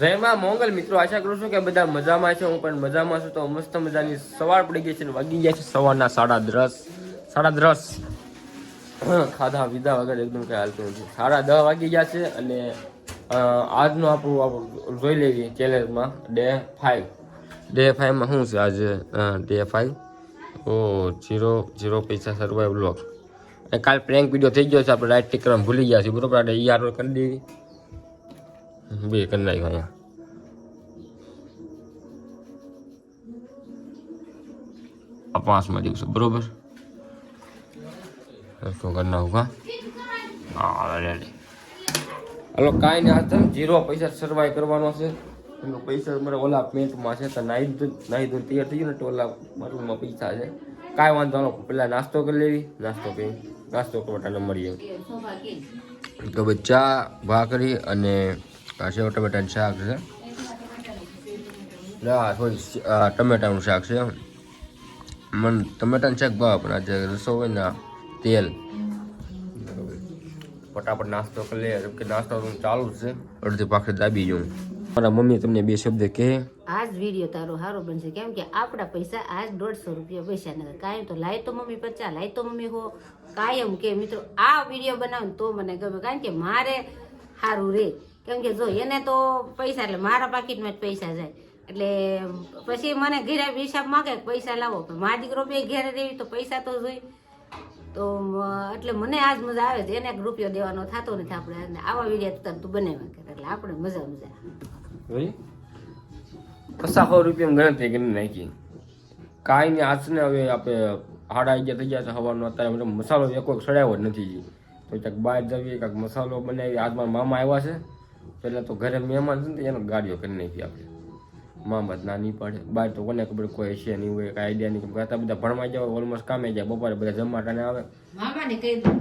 જય માં મોંગલ મિત્રો, આશા કરું છું કે બધા મજામાં છે. હું પણ મજામાં છું. તો મસ્ત મજાની સવાર પડી ગઈ છે ને વાગી ગયા છે સવારના 10:30. ખાધા પીધા વગર એકદમ કઈ હાલતું નથી. 10:30 વાગી ગયા છે અને આજનું આપણું જોઈ લેવી ચેલેન્જમાં ડે 5 માં શું છે આજે ડે 5 0 પૈસા સર્વાઈવ બ્લોગ. અને કાલ પ્રેન્ક વિડીયો થઈ ગયો છે, આપણે રાઈટ ટિક કરવાનું ભૂલી ગયા છીએ બરોબર. આપણે યાર કરી દેવી બે કરી નાખ્યો અહીંયા આ 5માં દિવસે બરોબર. શું કરી નાખું હલો કાંઈ નહીં. આ 0 પૈસા સર્વાઈવ કરવાનો છે. એનો પૈસા મારે ઓલા પેન્ટમાં છે તો નાહી ધોઈને તૈયાર થઈ ગયું ને તો ઓલા મારું પૈસા છે. કાંઈ વાંધો ન. પેલા નાસ્તો કરી લેવી, નાસ્તો કરવા મળીએ તો ભાઈ ચા ભાખરી અને સેવ ટમેટાનું શાક છે. ટમેટાનું શાક છે. મને ટમેટાનું શાક ભાવ પણ આજે રસો હોય ને તેલ ફટાફટ નાસ્તો કરી લે. કે નાસ્તો ચાલુ જ છે, અડધી ભાખરી દાબી જવું. મારા મમ્મી તમને 2 શબ્દ કહે. આજ વિડીયો તારો સારો બનશે, કેમ કે આપણા પૈસા આજ 150 રૂપિયા પૈસા નથી. કાયમ તો લાય તો મમ્મી 50, લાય તો મમ્મી હો કાયમ કે મિત્રો આ વિડીયો બનાવ તો મને ગમે, કારણ કે મારે સારું રે. કેમ કે જો એને તો પૈસા એટલે મારા પાકીટમાં જ પૈસા જાય એટલે પછી મને ઘરે હિસાબ માગે પૈસા લાવો, પણ મારા દીકરો બે ઘેરે રહેવી તો પૈસા તો જોઈ. તો એટલે મને આજ મજા આવે છે. એને 1 રૂપિયો દેવાનો થતો નથી. આપણે આવા વિડીયો તું બનાવ્યા કરે એટલે આપણે મજા ભાઈ 500 રૂપિયા ગણતરી કરી નાખી. કાંઈ નહીં આજ ને હવે આપણે 11:30 થઈ ગયા છે સવારનો. અત્યારે મસાલો એક સડાવ્યો જ નથી. તો ક્યાંક બહાર જઈએ, કાંઈક મસાલો બનાવી. આજ મારા મામા આવ્યા છે. પહેલાં તો ઘરે મહેમાન છે ને એનો ગાડીઓ કરી નાખી આપણે. મામા જ ના નહીં પડે. બહાર તો કોને ખબર કોઈ છે નહીં હોય, કાંઈ આઈડિયા નહીં. કરતા બધા ભણવા જાય, ઓલમોસ્ટ કામે જાય. બપોરે બધા જમવા ટાણે આવે. મામાને કહી દઉં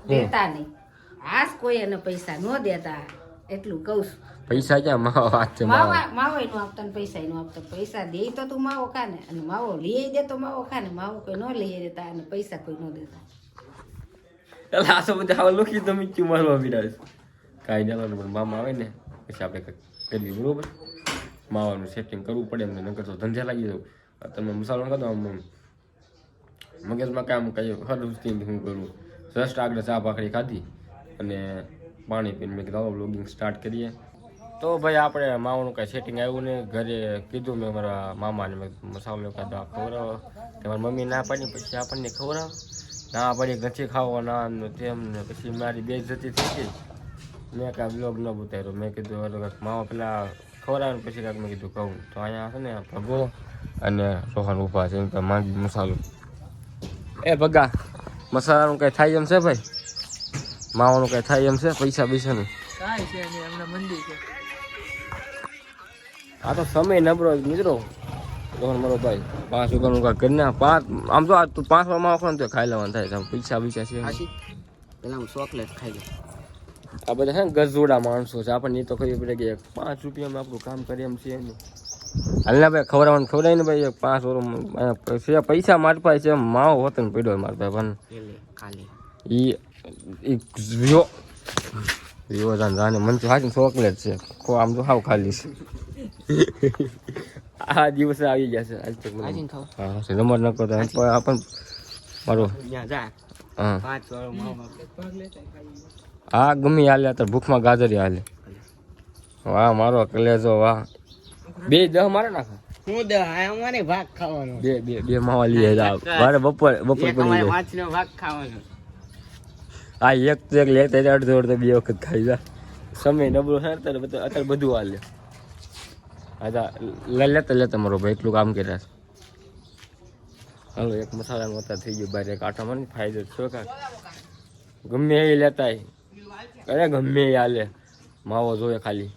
દેતા નહીં. આજ કોઈ એને પૈસા ન દેતા, એટલું કહું છું. પૈસા ક્યાં માવા વાત છે. માવો નો આપતા ને પૈસા નો આપતા. પૈસા દે તો તું માવો ખા ને, અને માવો લઈ દે તો માવો ખા ને. માવો કોઈ ન લઈ દેતા અને પૈસા કોઈ ન દેતા. એટલે આ બધા હવે લોકી તો મીઠું મારવા પીડા. કાંઈ જવાનું પણ મામા આવે ને પછી આપણે કરીએ બરોબર. માવાનું સેટિંગ કરવું પડે એમને, નકર તો ધંધે લાગી જવું. તમે મસાલો નાખો આમ મગજમાં કામ કઈ હરથી હું કરું. જસ્ટ આગળ ચા ભાખરી ખાધી અને પાણી પીને મેં કીધું વ્લોગિંગ સ્ટાર્ટ કરીએ. તો ભાઈ આપણે માવાનું કાંઈ સેટિંગ આવ્યું ને ઘરે કીધું મેં મારા મામાને મેં મસાલો કાઢો ખવડાવો. તમારી મમ્મી ના પાડી પછી આપણને ખવડાવો. ના પડી નથી ખાવો ના તેમ ને પછી મારી બેઇજ્જતી થઈ ગઈ. મેં કાંઈ બ્લોગ ન ઉતાર્યો. મેં કીધું માવા પેલા ખવડાવે ને પછી કાંઈક મેં કીધું કહું. તો અહીંયા છે ને ભગો અને સોહન ઊભા છે. એમ કે માંગી મસાલો. એ ભગા મસાલાનું કાંઈ થાય એમ છે ભાઈ? માવાનું કાંઈ થાય એમ છે? પૈસા પૈસાનું કાંઈ છે નહીં, એમને મંદી છે. આ તો સમય નબળો મિત્રો. મારો ભાઈ 5 રૂપિયાનું કાંઈ કરી ના. 5 આમ તો તું 5 માં આખો ને તો ખાઈ લેવાનું થાય. પૈસા છે પેલા હું ચોકલેટ ખાઈ લઉં. આ બધા છે ને ગજોડા માણસો છે. આપણને તો ખબર પડે કે 5 રૂપિયામાં આપણું કામ કરે એમ છે ને. હાલના ભાઈ ખવડાવે ને ભાઈ 5 વર્ષ પૈસા મારી પાસે છે. માવો હોતો ને પડ્યો મારા ભાઈ પણ ખાલી વિવો જાને મને તો હાજી ચોકલેટ છે. આમ તો હાવ ખાલી છે. આ દિવસે આવી ગયા છે આજ તક. હા રમત નકો તો આપણ મારો હા ગમે હાલે. અત્યારે ભૂખમાં ગાજર હાલે. વાહ મારો કલેજો વાહ. 2 10 મારે નાખો. હું દે અમારે ભાગ ખાવાનો. બે માવા લઈએ જાવ. મારે બપોર પડી જાય. 5 નો ભાગ ખાવાનો. આ એક લેતા અડધો 2 વખત ખાઈ જા. સમય નબળો છે અત્યારે બધું હાલે. હા લેતા મારો ભાઈ એટલું કામ કર્યા છે. હાલો એક મસાલાનો અત્યારે થઈ ગયો બહાર. એક આટામાં ફાયદો છો કાંક ગમે એ લેતા અરે ગમે એ હાલે. માવો જોઈએ ખાલી.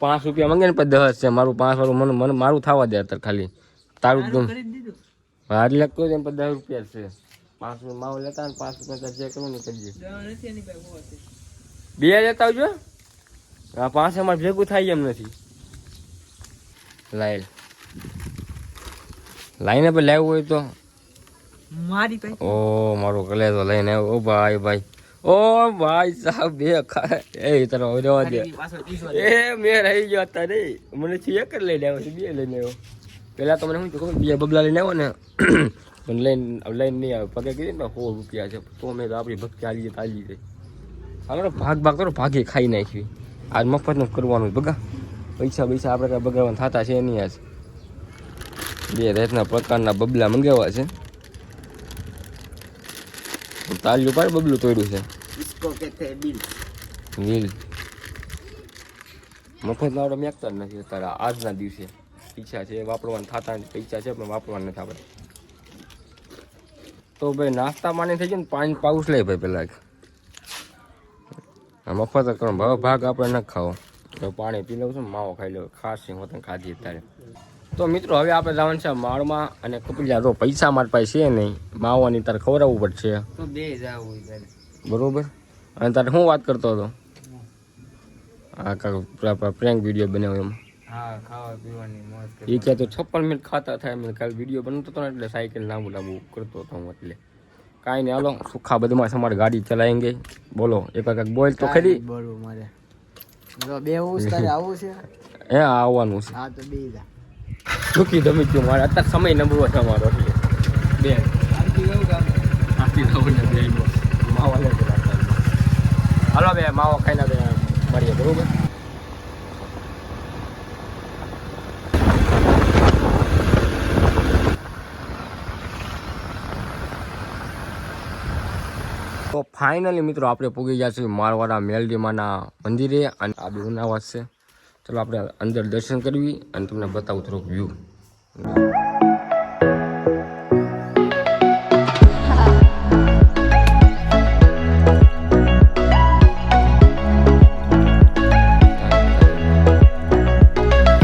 5 રૂપિયા મંગે ને પછી 10 છે. મારું 5 વાળું મને મારું થવા દે અત્યારે ખાલી. તારું ગમ હા એટલે કોઈ એમ 10 રૂપિયા છે. 5 માવો લેતા ને 5 રૂપિયા જે કરવું ને કરજે. 2 લેતા આવજો. આ 5 અમારે ભેગું થાય એમ નથી. લાઈને પર લાવ્યું હોય તો મારી પાસે ઓ મારો કલેજો લઈને આવ્યો. ઓ ભાઈ ઓ ભાઈ સાહેબ બે એ તારો રહેવા દે પાછો 30 એ મેં રહી ગયો અત્યારે મને થી એક જ લઈને આવ્યો છે બે લઈને આવ્યો પેલા તો મને શું ખબર બે બબલા લઈને આવ્યો ને પણ લઈને નહીં આવે પગે કીધી ને 100 રૂપિયા છે તો મેં આપણી ભક્તિ આલી ગઈ આપણે ભાગ કરો ભાગે ખાઈ નાખી આજ મફતનું કરવાનું બગા પૈસા આપણે કાંઈ બગાડવાના થતા છે નહીં આજ બે રીતના પ્રકારના બબલા મંગાવ્યા છે તાલ્યું પાડ બબલું તોડ્યું છે इसको कहते हैं बिल વ્હીલ મફતના આપણે મેકતા જ નથી તારા આજના દિવસે ઈચ્છા છે વાપરવાના થતા પૈસા છે પણ વાપરવાના નથી આપણે તો ભાઈ નાસ્તા માની થઈ ગયો ને 5 પાઉચ લઈ ભાઈ પેલા મફત કરો ભાગ આપણે ન ખાવો તો પાણી પી લઉં છું ને માવો ખાઈ લઉં ખાસ હોતા ખાધી અત્યારે તો મિત્રો હવે આપણે જવાનું છે માળમાં અને કપિલા જો પૈસા મારી પાસે છે નહીં માવાની તારે ખવડાવવું પડશે તો બે જાવું હોય બરોબર અને તારે શું વાત કરતો હતો આ પ્રેન્ક વિડીયો બનાવ્યો એમાં હા ખાવા પીવાની મોજ એ કહે તો 56 મિનિટ ખાતા થાય મેં કાલે વિડીયો બનાવતો હતો ને એટલે સાયકલ લાંબુ કરતો હતો હું એટલે કાંઈ નહીં હાલો સુખા બધમાં અમારે ગાડી ચલાવેંગે બોલો એક બોલ તો ખરી બરોબર મારે જો બે તારે આવું છે હે આવવાનું છે હા તો બે જા દુઃખી તમે ગયો મારે અત્યારે સમય નબળો છે અમારો એટલે બે આરતી થવું ને બે માવા લે હાલો બે માવો ખાઈને બે મળીએ બરોબર તો ફાઇનલી મિત્રો આપણે પૂગી ગયા છીએ મારવાડા મેલડીમાના મંદિરે અને આ બી ઉનાવાસ છે ચલો આપણે અંદર દર્શન કરવી અને તમને બતાવું થોડુંક વ્યૂ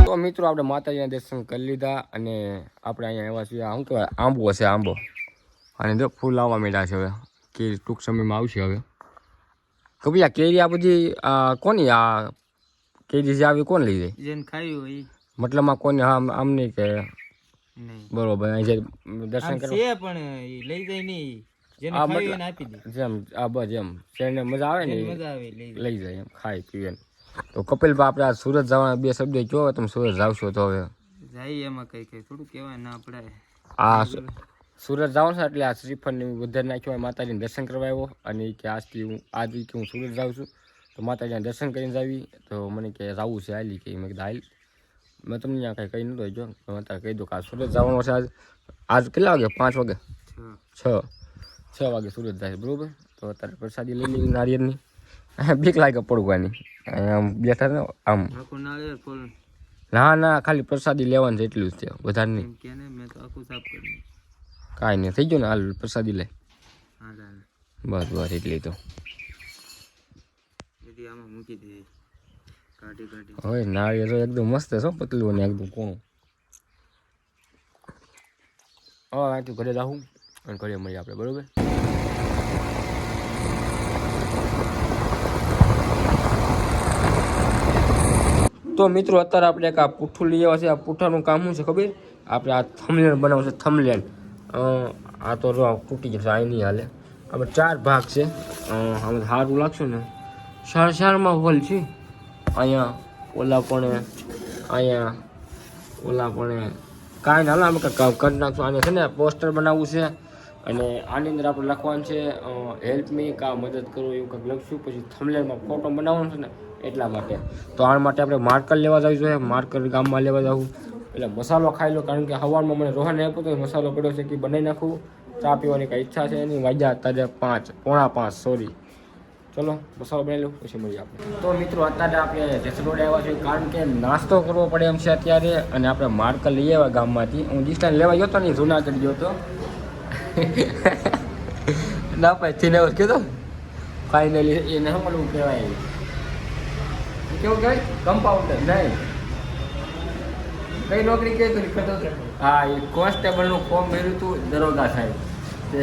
તો મિત્રો આપણે માતાજીના દર્શન કરી લીધા અને આપણે અહીંયા આવ્યા છીએ શું કહેવાય આંબો હશે આંબો અને જો ફૂલ આવવા માંડ્યા છે હવે કે ટૂંક સમયમાં આવશે હવે કબી આ કેરી આ બધી કોની આ કેરી જે આવી કોણ લઈ જાય જેને ખાયું હોય મતલબમાં કોને આમ નહીં કે નહીં બરોબર અહીં જે દર્શન કરવા છે પણ લઈ જાય નહીં જેને ખાયું એને આપી દે જેમ આ બસ એમ શેરને મજા આવે ને મજા આવે લઈ જાય એમ ખાઈ પીવે તો કપિલભાઈ આપણે આ સુરત જવાના બે શબ્દ કહો તમે સુરત જાવશો તો હવે જાય એમાં કઈ થોડું કહેવાય ના પડાય આ સુરત જવાનું છે એટલે આ શ્રીફળને વધારે નાખ્યો હોય માતાજીને દર્શન કરવા આવ્યો અને કે આજથી હું સુરત જાઉં છું તો માતાજીના દર્શન કરીને જાવી તો મને કે જવું છે હાલી કે મેં કીધું હાલ મેં તમને ત્યાં કંઈ કહી નહોતું જો અત્યારે કહી દઉં કે આ સુરત જવાનું છે આજ કેટલા વાગે 5 વાગે 6 વાગે સુરત જાય બરાબર તો અત્યારે પ્રસાદી લઈ લેવી નારિયેળની બીક લાગે પડવાની આમ બેઠા ને આમ ના ખાલી પ્રસાદી લેવાનું છે એટલું જ છે વધારે નહીં કાંઈ નહીં થઈ ગયું ને હાલ પ્રસાદી લે બસ એટલી તો હવે નાળિયેર તો એકદમ મસ્ત છે પતલું ને એકદમ કોણું હવે અહીંથી ઘરે જાઉં અને ઘરે મળીએ આપણે બરોબર તો મિત્રો અત્યારે આપણે એક આ પૂઠું લઈ આવ્યા છે આ પૂઠાનું કામ શું છે ખબર આપણે આ થમલેન બનાવવું છે થમલેન આ તો તૂટી જશે આ નહીં હાલે આપણે 4 ભાગ છે આમ સારું લાગશે ને શારમાં હોલ છે અહીંયા ઓલા પણ કાંઈ ના અમે કામ કરી નાખશું આને છે ને પોસ્ટર બનાવવું છે અને આની અંદર આપણે લખવાનું છે હેલ્પ મી કા મદદ કરો એવું કંઈક લખશું પછી થંબનેલમાં ફોટો બનાવવાનો છે ને એટલા માટે તો આ માટે આપણે માર્કર લેવા જવું જોઈએ માર્કર ગામમાં લેવા જવું એટલે મસાલો ખાઈ લો કારણ કે સવારમાં મને રોહન આપ્યો તો મસાલો પડ્યો છે કે બનાવી નાખું ચા પીવાની કાંઈ ઈચ્છા છે એની વાગ્યા અત્યારે 4:45 સોરી ચલો મસાલો બનાવી લઉં પછી મળીએ આપણે તો મિત્રો અત્યારે આપણે જેસરોડ આવ્યા છીએ કારણ કે નાસ્તો કરવો પડે એમ છે અત્યારે અને આપણે માર્કર લઈ આવ્યા ગામમાંથી હું ડિસ્ટન્સ લેવા ગયો હતો ને જુનાગઢ ગયો હતો ના ભાઈ થઈને કીધો ફાઇનલી એને શું કહેવાય કેવું કહેવાય કમ્પાઉન્ડર નહીં કઈ નોકરી કઈ હા એ કોન્સ્ટેબલનું ફોર્મ ભર્યું હતું દરોગા સાહેબ તે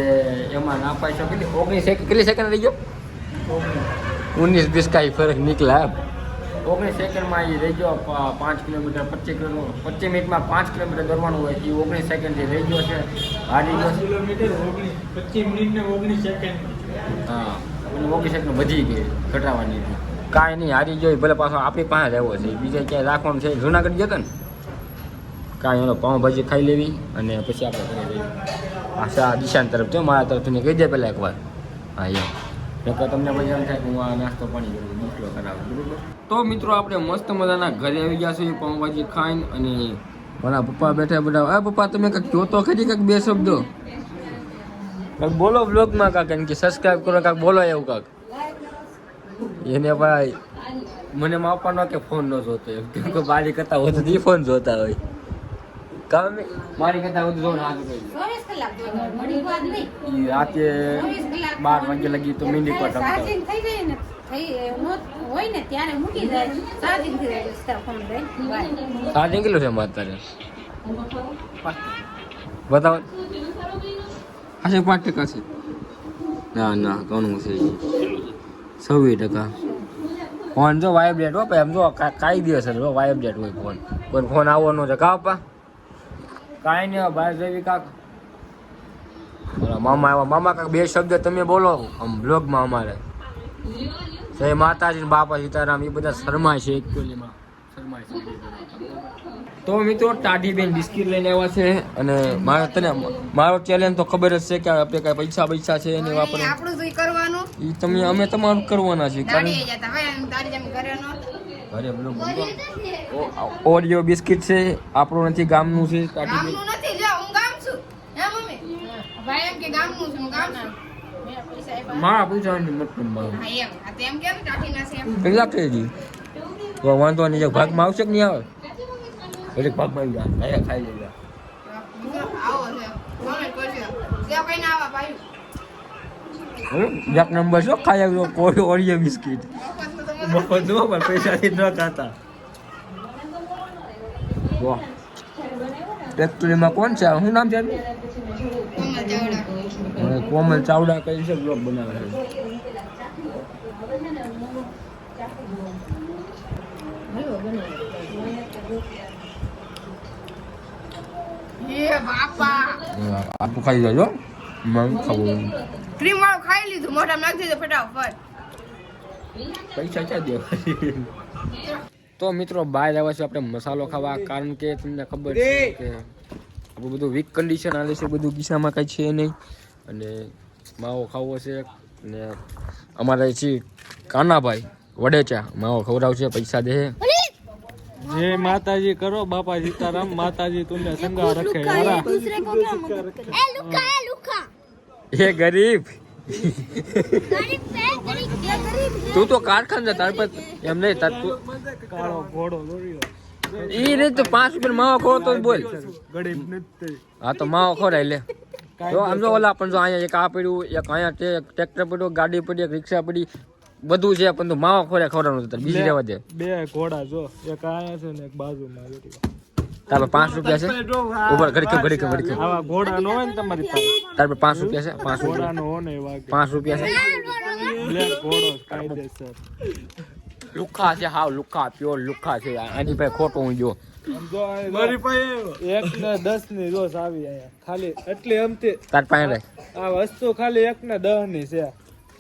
એમાં ના પાછો કેટલી સેકન્ડ રહી ગયો 19-20 કાંઈ ફરક નીકળ્યા એમ 19 સેકન્ડમાં એ રહી ગયો 5 કિલોમીટર 25 મિનિટમાં 5 કિલોમીટર દોડવાનું હોય એ 19 સેકન્ડથી રહી ગયો છે હારી ગયો 5 કિલોમીટર 25 મિનિટ ને 19 સેકન્ડ હા ઓગી સેકન્ડ વધી ગઈ ઘટાડવાની કાંઈ નહીં હારી જોઈ ભલે પાછો આપણી પાસે જ આવ્યો છે બીજે ક્યાંય રાખવાનું છે જુનાગઢ જતો ને કાંઈ એનો પાઉંભાજી ખાઈ લેવી અને પછી આપણે ઘરે જઈએ પાછા દિશાન તરફ જો મારા તરફથી કહી દે પહેલાં એકવાર હા એમ નકર તમને પછી એમ થાય કે હું આ નાસ્તો પાણી કરું મોકલો કરાવું બરાબર તો મિત્રો આપણે મસ્ત મજાના ઘરે આવી ગયા છીએ પાઉંભાજી ખાઈને અને મારા પપ્પા બેઠા બધા હા પપ્પા તમે કંઈક જોતો ખરી કંઈક બે શબ્દો કાંઈક બોલો બ્લોગમાં કાંક કે સબસ્ક્રાઈબ કરો કાંક બોલો એવું કાંક એને ભાઈ મને માપવાનો કે ફોન ન જોતો એમ કેમ કે મારી કરતા વધુ ઈ ફોન જોતા હોય કામ મારી કરતા વધુ જોઈને હાથ કરી 24 કલાક જોતો ઘણી વાત નહીં રાતે 12 વાગે લગી તો મિનિટ પર ચાર્જિંગ થઈ જાય ને હોય ને ત્યારે મૂકી જાય ચાર્જિંગ થઈ જાય ફોન રહે ચાર્જિંગ કેટલું છે મારે તારે બતાવો હા 5% છે ના ના ઘણું છે 26% ફોન જો વાઇબ્રેટ હો એમ જો કાયદેસર હો વાઇબ્રેટ હોય ફોન કોઈ ફોન આવવાનો છે કા પપ્પા કાંઈ નહીં બહાર જવી કાક મામા આવ્યા મામા કાક બે શબ્દ તમે બોલો આમ બ્લોગમાં અમારે જય માતાજી ને બાપા સીતારામ એ બધા શરમાય છે એકચ્યુઅલીમાં શરમાય છે તો મિત્રો ટાઢી બેન બિસ્કિટ લઈને આવ્યા છે અને મારો ચેલેન્જ તો ખબર જ છે કે આપણે કાંઈ પૈસા છે એને વાપરવું આપણું જોઈ કરવાનું એ તમે અમે તમારું કરવાના છે કારણ ઘરે બોલો ઓરિયો બિસ્કિટ છે આપણું નથી ગામનું છે ટાઢી બેન મારા પૈસા મતલબ કેટલા કેજી વાંધો નહીં એક ભાગમાં આવશે કે નહીં આવે એક ભાગમાં આવી જાય ખાઈ લેજા એક નંબર છો ખાઈ આવ્યો કોઈ ઓરિયો બિસ્કિટ મફત નો પણ પૈસાથી ન ખાતા વાહ ફેક્ટરીમાં કોણ છે શું નામ છે કોમલ ચાવડા કઈ છે બ્લોગ બનાવે છે આપું ખાઈ જાજો મને ખાવું ક્રીમ વાળું ખાઈ લીધું મોઢામાં નાખી દીધું ફટાફટ પૈસા ક્યાં દેવા તો મિત્રો બહાર આવ્યા છે આપણે મસાલો ખાવા કારણ કે તમને ખબર છે કે આપણું બધું વીક કન્ડિશન હાલે છે બધું કિસ્સામાં કાંઈ છે નહીં અને માવો ખાવો છે અને અમારા છે કાનાભાઈ વડેચા માવો ખવડાવશે પૈસા દે जय माताजी करो बापा सीताराम माताजी तुमने संगा रखे हरा ये गरीब તું તો કારખાન તાર પર એમ નહીં તાર તું काळो घोडो लोरियो ઈ નહીં તો 5 રૂપિયા માવો ખોરો તો બોલ गरीब नते હા તો માવો ખોરાય લે જો આમ જો ઓલા પણ જો અહીંયા એક આ પડ્યું એક અહીંયા ટ્રેક્ટર પડ્યું ગાડી પડી એક રિક્ષા પડી બધું છે પણ તો માવો ખોરાય ખવડાવવાનું તાર બીજી રહેવા દે બે ઘોડા જો એક આયા છે ને એક બાજુમાં બેઠી તાર પર 5 રૂપિયા છે ઉપર ઘડી આવા ઘોડા નો હોય ને તમારી પાસે તાર પર 5 રૂપિયા છે 5 ઘોડા નો હોય ને વાગે 5 રૂપિયા છે બ્લેક ઘોડો કાયદેસર લુખા છે હાવ લુખા પ્યોર લુખા છે આની પાસે ખોટું હું જો મારી પાસે 1 ને 10 ની રોજ આવી આયા ખાલી એટલે એમથી તાર પાસે રહે આ વસ્તુ ખાલી 1 ને 10 ની છે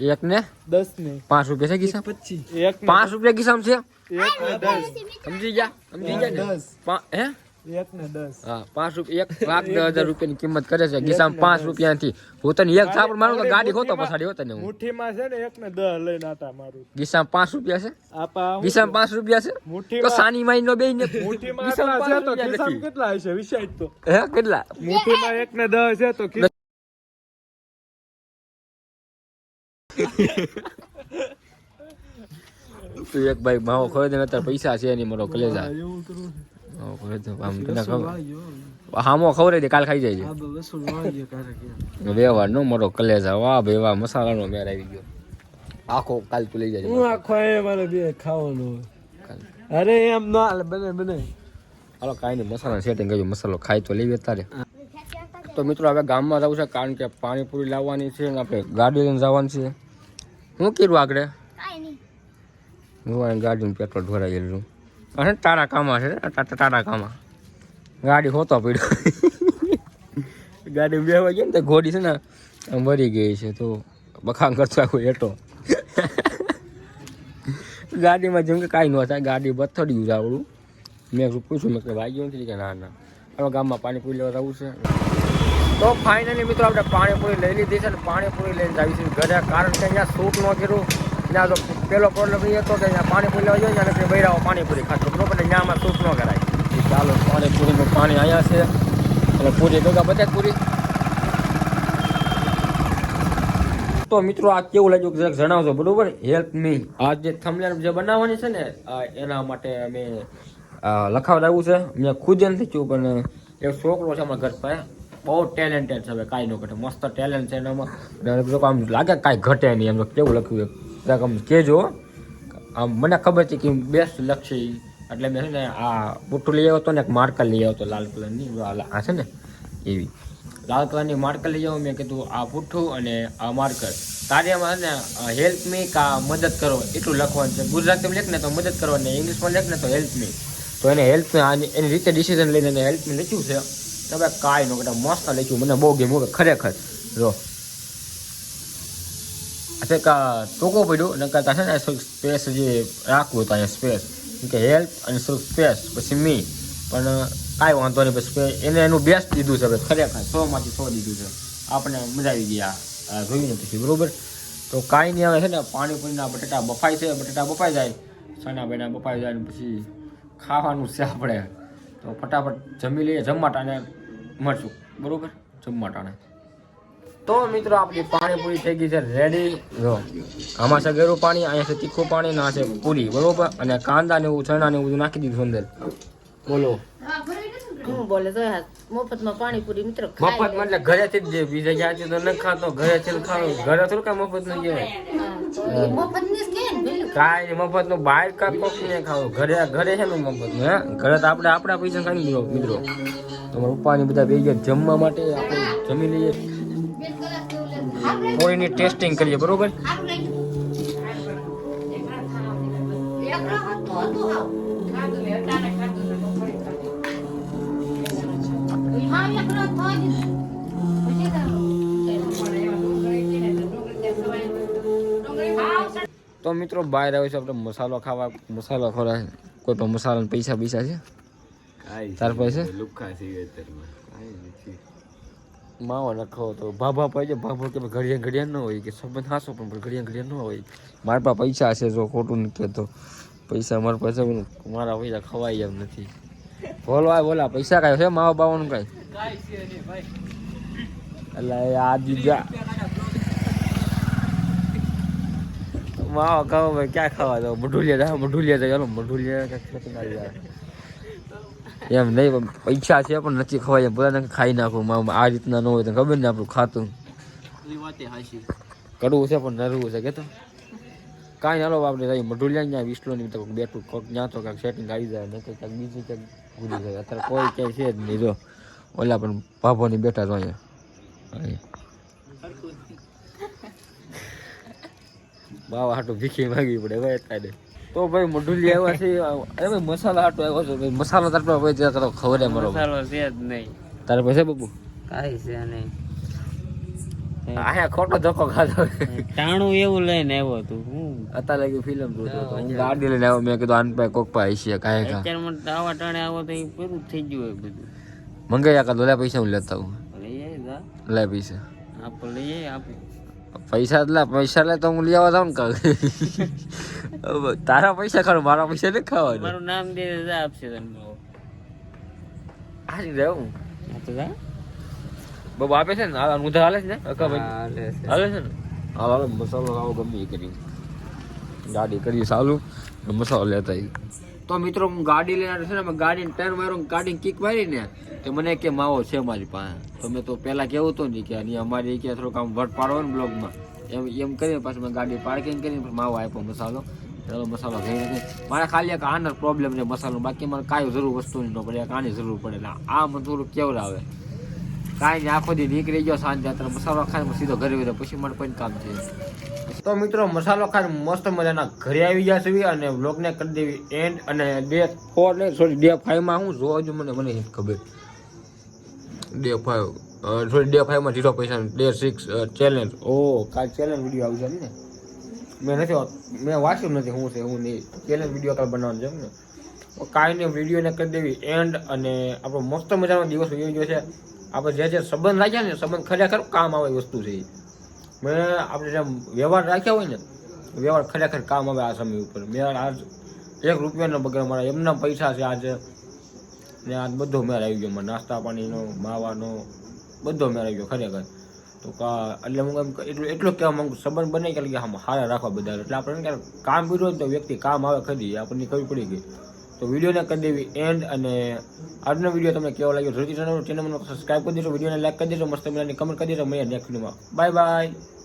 1 ને 10 ની 5 રૂપિયા છે કિસ્સા 25 1 5 રૂપિયા કિસ્સામાં છે 1 ને 10 સમજી ગયા ને? હે 1 ને 10 હા 5 રૂપિયા 1,10,000 રૂપિયાની કિંમત કરે છે કિસ્સામાં 5 રૂપિયાથી હું તને એક થાપડ મારું તો ગાડી ખોતો પછાડી હોત ને હું મુઠ્ઠીમાં છે ને 1 ને 10 લઈને આટા મારું કિસ્સામાં 5 રૂપિયા છે આપા કિસ્સામાં 5 રૂપિયા છે મુઠ્ઠીમાં તો સાની માઈ નો બેય ને મુઠ્ઠીમાં કેટલા છે તો કિસ્સામાં કેટલા હશે વિષય તો હે કેટલા મુઠ્ઠીમાં 1 ને 10 છે તો તું એક ભાઈ માવો ખોઈ દે અત્યારે પૈસા છે નહીં મારો કલેજા માવો ખોઈ દે આમ તને ખબર હામો ખવડાવી દે કાલ ખાઈ જાય છે વ્યવહાર નો મારો કલેજા વાહ ભાઈ વાહ મસાલાનો મેર આવી ગયો આખો કાલ તું લઈ જાય હું આખો એ મારે બે ખાવાનું અરે એમ ના હાલે બને હાલો કાંઈ નહીં મસાલા સેટિંગ કર્યું મસાલો ખાઈ તો લઈએ તારે તો મિત્રો હવે ગામમાં જવું છે કારણ કે પાણીપુરી લાવવાની છે ને આપણે ગાડી લઈને જવાનું છે શું કર્યું આગળ હું ગાડીનું પેટ્રોલ ભરાઈ ગયેલું અને તારા કામમાં છે તારા કામમાં ગાડી હોતો પડ્યો ગાડી બેવા ગઈ ને તો ઘોડી છે ને આમ વળી ગઈ છે તો બખાણ કરતો આખો એટો ગાડીમાં જેમ કે કાંઈ ન થાય, ગાડી બથડ્યું છે આવડું. મેં પૂછ્યું મેં કે વાગ્યું નથી કે ના ના. હવે ગામમાં પાણીપુરી લેવા જવું છે. તો ફાઇનલી મિત્રો આપણે પાણીપુરી લઈ લીધી છે ને પાણીપુરી લઈને જાવી છે ઘરે, કારણ કે અહીંયા શૂટ ન કર્યું. ત્યાં તો પેલો પ્રોબ્લેમ એ હતો કે અહીંયા પાણીપુરી લેવા જોઈએ ને બૈરાઓ પાણીપુરી ખાતો બરોબર, એટલે ત્યાંમાં શૂટ ન કરાય. ચાલો પાણીપુરીનું પાણી અહીંયા છે અને પૂરી ભેગા બધા પૂરી. તો મિત્રો આ કેવું લાગ્યું જરાક જણાવજો બરોબર. હેલ્પ મી આ જે થંબનેલ જે બનાવવાની છે ને એના માટે અમે લખાવડાવ્યું છે. મેં ખુદ નથી થયું પણ એક છોકરો છે અમારા ઘર પાસે, બહુ ટેલેન્ટેડ છે. હવે કાંઈ ન ઘટે, મસ્ત ટેલેન્ટ છે એનામાં. આમ લાગે કાંઈ ઘટે નહીં. એમ તો કેવું લખ્યું જરાક આમ કહેજો. આમ મને ખબર છે કે બેસ્ટ લખશે એટલે મેં છે ને આ બુટ્ટું લઈ આવ્યો હતો ને એક માર્કર લઈ આવ્યો હતો લાલ કલરની. આ છે ને એવી લાલ કલરની માર્કર લઈ આવો. મેં કીધું આ પુઠ્ઠું અને આ માર્કર કાર્યમાં છે ને હેલ્પ મી કા મદદ કરો એટલું લખવાનું છે. ગુજરાતીમાં લેખ ને તો મદદ કરો અને ઇંગ્લિશમાં લેખ ને તો હેલ્પ મી. તો એને હેલ્પ મી એની રીતે ડિસિઝન લઈને એને હેલ્પ મી લખ્યું છે. હવે કાંઈ ન કહેતા મસ્ત લખ્યું, મને બહુ ગમ્યું ખરેખર. જો કા ટૂંકો પડ્યું ન કરતા છે ને સ્પેસ જે રાખવું હતું અહીંયા સ્પેસ કે હેલ્પ અને સ્પેસ પછી મી, પણ કાંઈ વાંધો નહીં. પછી એને એનું બેસ્ટ દીધું છે. હવે ખરેખર 100માંથી 100 દીધું છે. આપણે મજા આવી ગઈ આ જોઈને પછી બરોબર. તો કાંઈ નહીં, હવે છે ને પાણીપુરીના બટેટા બફાય છે. બટેટા બફાઈ જાય, ચણા બેના બફાઈ જાય ને પછી ખાવાનું છે આપણે. તો ફટાફટ જમી લઈએ. જમવાટાને મળશું બરોબર, જમવાટાને. તો મિત્રો આપણી પાણીપુરી થઈ ગઈ છે રેડી. જો આમાં છે ગેરું પાણી, અહીંયા છે તીખું પાણી, ના છે પૂરી બરોબર. અને કાંદા ને એવું ચણા ને એવું નાખી દીધું અંદર. બોલો હું બોલે તો મફતમાં પાણીપુરી મિત્રો મફતમાં એટલે ઘરેથી જ બીજા ક્યાંથી તો ન ખાતો, ઘરેથી જ ખાવું. ઘરે થોડું કાંઈ મફત નું કહેવાય, કાંઈ મફત નું બહાર કાંઈ કોક નહીં ખાવું. ઘરે છે ને મફત નું. હે ઘરે તો આપણે આપણા પૈસા ખાઈ લો મિત્રો. તમારા પપ્પાની બધા બે ગયા જમવા માટે આપણે જમી લઈએ. પૂરીની ટેસ્ટિંગ કરીએ બરોબર. તો મિત્રો બહાર આવે છે આપણે મસાલો ખાવા. મસાલો ખોરાય કોઈ પણ મસાલા પૈસા છે તાર પાસે માવો નખો તો ભાભા પાઈ ભાભો કે ઘડિયા ન હોય કે સંબંધ હાસો પણ ઘડિયા ન હોય. મારા પાસે પૈસા છે, જો ખોટું નથી કહેતો. પૈસા મારા પાસે મારા પૈસા ખવાય એમ નથી. બોલા પૈસા કાંઈ છે માવા બાવાનું કાંઈ એટલે આ દીધા માવા ખાવા ભાઈ ક્યાં ખાવા જાવ? મઢુલિયા જાય ચાલો મઢુલિયા એમ નહીં. પૈસા છે પણ નથી ખવાય એમ. બધાને ખાઈ નાખું આ રીતના ન હોય તો ખબર ને આપણું ખાતું કડવું છે પણ નરવું છે કે તો કાંઈ હાલો આપણે જઈએ મઢુલિયા. ત્યાં વિસલોની તો બેઠું કોક ત્યાં તો કાંઈક સેટિંગ આવી જાય, નહીં કાંઈક બીજું ક્યાંક ભૂલી જાય. અત્યારે કોઈ ક્યાંય છે જ નહીં. જો ઓલા પણ ભાભોની બેઠા છો અહીંયા બાવા હાટું ભીખી માંગવી પડે હવે કાંઈ. તો ભાઈ મઢુલિયા આવ્યા છે. અરે ભાઈ મસાલા હાટો આવ્યો છો ભાઈ. મસાલો તાર પાસે ત્યાં કરો ખબર મારો મસાલો છે જ નહીં તારે પાસે બાબુ કાંઈ છે નહીં. અહીંયા ખોટો ધક્કો ખાધો. ટાણું એવું લઈને આવ્યો તું. હું અત્યારે લાગી ફિલ્મ જોતો હતો. હું ગાડી લઈને આવ્યો. મેં કીધું આન પાસે કોક પાસે છે કાંઈ ખા અત્યારે આવા ટાણે આવો તો એ પૂરું થઈ ગયું હોય બધું. મંગાઈ કાં લે પૈસા હું લેતા હું લે પૈસા આપણે લઈએ આપણે પૈસા લે તો હું લઈ આવવા જાઉં ને કાં. તારા પૈસા ખાવ મારા પૈસા નહીં ખાવા. મારું નામ દે આપશે તને હારી જાઉં તો જા બાબુ આપે છે ને ઉધા હાલે છે ને હાલે છે ને હાલ મસાલો આવો ગમે એ કરી ગાડી કરી ચાલુ મસાલો લેતા. તો મિત્રો હું ગાડી લઈને છે ને ગાડીને ટર્ન માર્યો, ગાડીને કિક મારી ને તો મને કે માવો છે મારી પાસે. તો મેં તો પહેલાં કહેવું હતું ને કે અમારી કે થોડુંક આમ વટ પાડો ને બ્લોગમાં એમ કરીને પાછું મેં ગાડી પાર્કિંગ કરીને માવો આપ્યો મસાલો. ચાલો મસાલો થઈ નથી મારે ખાલી એક આનો પ્રોબ્લેમ છે મસાલો, બાકી મારે કાંઈ જરૂર વસ્તુની ન પડે. એક આની જરૂર પડે એટલે આ મને થોડુંક કેવું આવે કાંઈ નહીં. આખો દી નીકળી ગયો સાંજે અત્યારે મસાલો ખાઈને સીધો ઘરે ગયો પછી મારે કોઈ કામ છે. તો મિત્રો મસાલો ખાઈને મસ્ત મજાના ઘરે આવી ગયા છે અને વ્લોગને કરી દેવી એન્ડ. અને ડે 4 ને સોરી ડે 5 માં હું જોજો મને ખબર ડે 5 સોરી ડે 5 માં 0 પૈસા ડે 6 ચેલેન્જ. ઓ કાલ ચેલેન્જ વિડીયો આવશે ને મેં વાંચ્યું નથી હું છે હું નહીં પેલે વિડીયો કાલ બનાવવાનું છે એમ ને કાંઈ નહીં વિડીયોને કરી દેવી એન્ડ અને આપણો મસ્ત મજાનો દિવસ ઉજવી ગયો છે આપણે જે સંબંધ રાખ્યા ને સંબંધ ખરેખર કામ આવે વસ્તુ છે એ મેં આપણે જેમ વ્યવહાર રાખ્યા હોય ને વ્યવહાર ખરેખર કામ આવે આ સમય ઉપર મેં આજ 1 રૂપિયાનો બગડ મારા એમના પૈસા છે આજે ને આજ બધો મેળ આવી ગયો નાસ્તા પાણીનો માવાનો બધો મેળ આવી ગયો ખરેખર તો એટલે હું એટલું કહેવા માંગુ સંબંધ બને કે સારા રાખવા બધા એટલે આપણે ક્યારે કામ કર્યું તો વ્યક્તિ કામ આવે ખરી આપણને ખબર પડી ગઈ તો વિડીયોને કરી દેવી એન્ડ અને આજનો વિડીયો તમને કેવો લાગ્યો જરૂરથી ચેનલને સબસ્ક્રાઈબ કરી દેજો વિડીયોને લાઈક કરી દેજો મસ્ત મજાની કમેન્ટ કરી દેજો મેં નેક્સ્ટ વિડીયોમાં બાય બાય